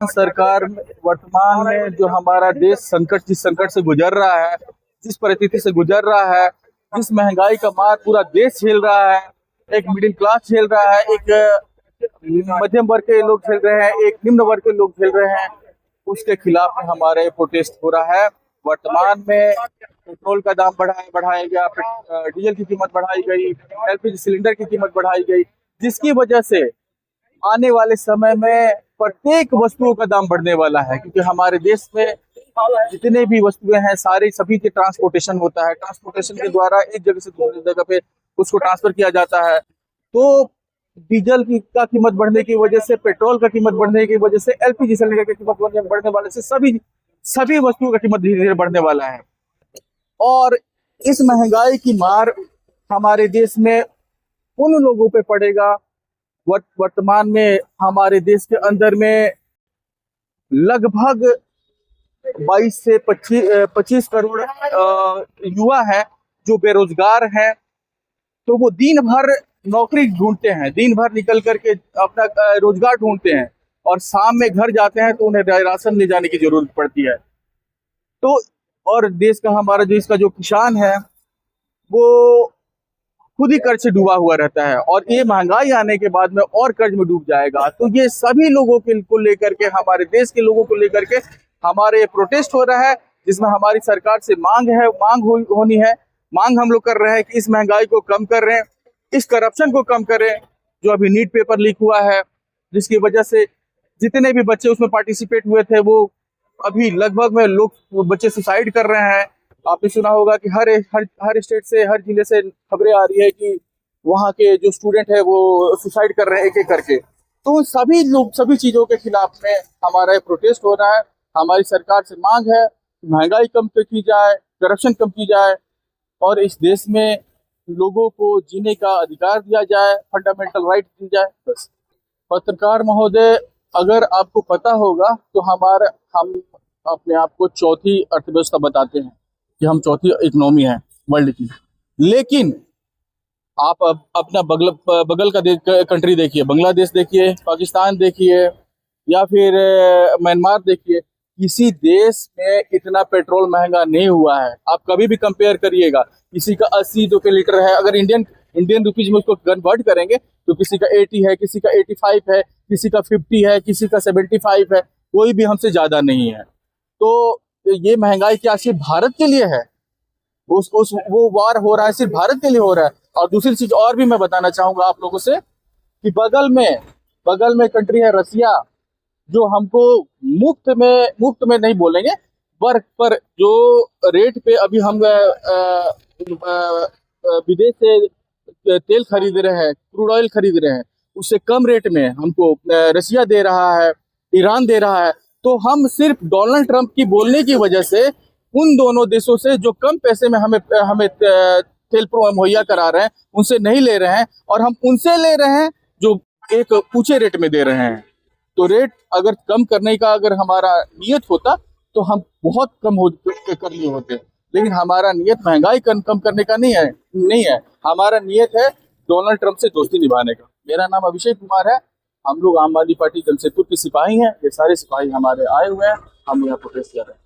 सरकार वर्तमान में जो हमारा देश जिस संकट से गुजर रहा है, जिस परिस्थिति से गुजर रहा है, जिस महंगाई का मार पूरा देश झेल रहा है, एक मिडिल क्लास झेल रहा है, एक मध्यम वर्ग के लोग झेल रहे हैं, एक निम्न वर्ग के लोग झेल रहे हैं, उसके खिलाफ में हमारा ये प्रोटेस्ट हो रहा है। वर्तमान में पेट्रोल का दाम बढ़ाया गया, डीजल की कीमत बढ़ाई गई, एलपीजी सिलेंडर की कीमत बढ़ाई गई, जिसकी वजह से आने वाले समय में प्रत्येक वस्तुओं का दाम बढ़ने वाला है, क्योंकि हमारे देश में जितने भी वस्तुएं हैं सभी के ट्रांसपोर्टेशन होता है। ट्रांसपोर्टेशन के द्वारा एक जगह से दूसरी जगह पे उसको ट्रांसफर किया जाता है। तो डीजल का कीमत बढ़ने की वजह से, पेट्रोल का कीमत बढ़ने की वजह से, एलपीजी सिलेंडर की कीमत बढ़ने वाले से सभी वस्तुओं का कीमत धीरे धीरे बढ़ने वाला है। और इस महंगाई की मार हमारे देश में उन लोगों पे पड़ेगा। वर्तमान में हमारे देश के अंदर में लगभग 22 से 25 करोड़ युवा है जो बेरोजगार हैं। तो वो दिन भर नौकरी ढूंढते हैं, दिन भर निकल करके अपना रोजगार ढूंढते हैं और शाम में घर जाते हैं तो उन्हें राशन ले जाने की जरूरत पड़ती है। तो और देश का हमारा देश का जो किसान है वो खुद ही कर्ज से डूबा हुआ रहता है, और ये महंगाई आने के बाद में और कर्ज में डूब जाएगा। तो ये सभी लोगों को लेकर के, हमारे देश के लोगों को लेकर के हमारे ये प्रोटेस्ट हो रहा है, जिसमें हमारी सरकार से मांग होनी है। मांग हम लोग कर रहे हैं कि इस महंगाई को कम कर रहे हैं, इस करप्शन को कम करें। जो अभी नीट पेपर लीक हुआ है, जिसकी वजह से जितने भी बच्चे उसमें पार्टिसिपेट हुए थे वो अभी लगभग में बच्चे सुसाइड कर रहे हैं। आपने सुना होगा कि हर स्टेट से, हर जिले से खबरें आ रही है कि वहाँ के जो स्टूडेंट है वो सुसाइड कर रहे हैं एक एक करके। तो सभी चीजों के खिलाफ में हमारा ये प्रोटेस्ट हो रहा है। हमारी सरकार से मांग है महंगाई कम की जाए, करप्शन कम की जाए और इस देश में लोगों को जीने का अधिकार दिया जाए, फंडामेंटल राइट दी जाए। बस। पत्रकार महोदय, अगर आपको पता होगा तो हम अपने आप को चौथी अर्थव्यवस्था बताते हैं कि हम चौथी इकोनॉमी है वर्ल्ड की। लेकिन आप अपना बगल का कंट्री देखिए, बांग्लादेश देखिए, पाकिस्तान देखिए या फिर म्यांमार देखिए, किसी देश में इतना पेट्रोल महंगा नहीं हुआ है। आप कभी भी कंपेयर करिएगा, किसी का 80 रुपये लीटर है, अगर इंडियन रुपीज में उसको कन्वर्ट करेंगे तो किसी का 80 है, किसी का 85 है, किसी का 50 है, किसी का 75 है, कोई भी हमसे ज्यादा नहीं है। तो ये महंगाई क्या सिर्फ भारत के लिए है? वो वार हो रहा है सिर्फ भारत के लिए हो रहा है। और दूसरी चीज और भी मैं बताना चाहूंगा आप लोगों से कि बगल में कंट्री है रसिया, जो हमको मुफ्त में नहीं बोलेंगे, पर जो रेट पे अभी हम विदेश से तेल खरीद रहे हैं, क्रूड ऑयल खरीद रहे हैं, उससे कम रेट में हमको रसिया दे रहा है, ईरान दे रहा है। तो हम सिर्फ डोनाल्ड ट्रंप की बोलने की वजह से उन दोनों देशों से जो कम पैसे में हमें तेल मुहैया करा रहे हैं उनसे नहीं ले रहे हैं, और हम उनसे ले रहे हैं जो एक ऊंचे रेट में दे रहे हैं। तो रेट अगर कम करने का अगर हमारा नियत होता तो हम बहुत कम कर लिए होते, लेकिन हमारा नियत महंगाई कम करने का नहीं है। हमारा नियत है डोनाल्ड ट्रंप से दोस्ती निभाने का। मेरा नाम अभिषेक कुमार है। हम लोग आम आदमी पार्टी जमशेदपुर के सिपाही हैं। ये सारे सिपाही हमारे आए हुए हैं, हम यहाँ प्रोटेस्ट कर रहे हैं।